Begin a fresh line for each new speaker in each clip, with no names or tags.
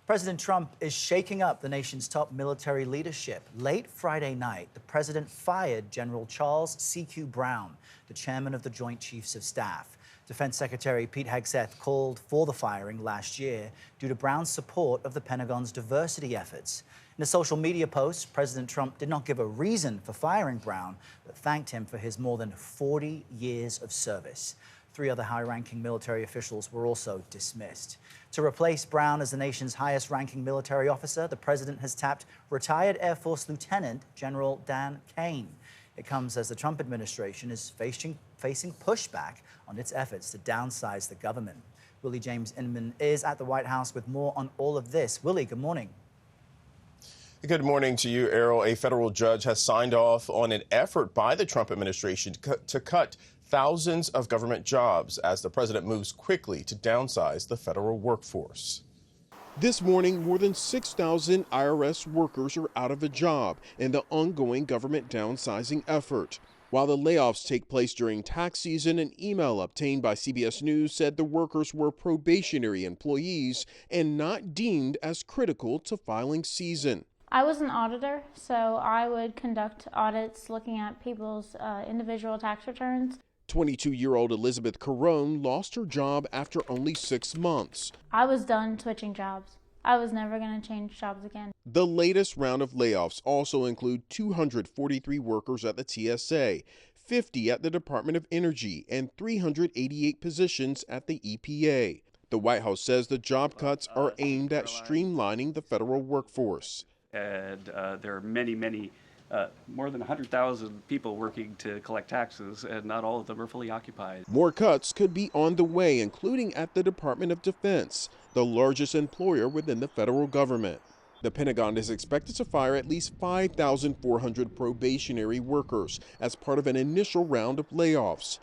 President Trump is shaking up the nation's top military leadership. Late Friday night, the president fired General Charles C.Q. Brown, the chairman of the Joint Chiefs of Staff. Defense Secretary Pete Hegseth called for the firing last year due to Brown's support of the Pentagon's diversity efforts. In a social media post, President Trump did not give a reason for firing Brown, but thanked him for his more than 40 years of service. 3 other high-ranking military officials were also dismissed. To replace Brown as the nation's highest-ranking military officer, the president has tapped retired Air Force Lieutenant General Dan Kane. It comes as the Trump administration is facing pushback on its efforts to downsize the government. Willie James Inman is at the White House with more on all of this. Willie, good morning.
Good morning to you, Errol. A federal judge has signed off on an effort by the Trump administration to cut thousands of government jobs as the president moves quickly to downsize the federal workforce.
This morning, more than 6,000 IRS workers are out of a job in the ongoing government downsizing effort. While the layoffs take place during tax season, an email obtained by CBS News said the workers were probationary employees and not deemed as critical to filing season.
I was an auditor, so I would conduct audits looking at people's individual tax returns.
22-year-old Elizabeth Carone lost her job after only 6 months.
I was done switching jobs. I was never going to change jobs again.
The latest round of layoffs also include 243 workers at the TSA, 50 at the Department of Energy, and 388 positions at the EPA. The White House says the job cuts are aimed at streamlining the federal workforce.
And there are many, more than 100,000 people working to collect taxes, and not all of them are fully occupied.
More cuts could be on the way, including at the Department of Defense, the largest employer within the federal government. The Pentagon is expected to fire at least 5,400 probationary workers as part of an initial round of layoffs.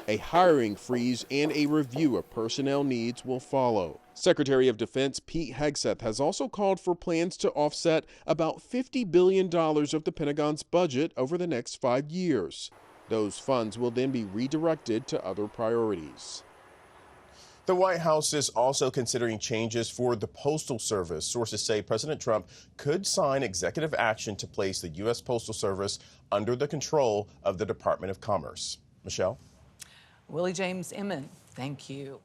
A hiring freeze and a review of personnel needs will follow. Secretary of Defense Pete Hegseth has also called for plans to offset about $50 billion of the Pentagon's budget over the next 5 years. Those funds will then be redirected to other priorities.
The White House is also considering changes for the Postal Service. Sources say President Trump could sign executive action to place the U.S. Postal Service under the control of the Department of Commerce. Michelle?
Willie James Inman, thank you.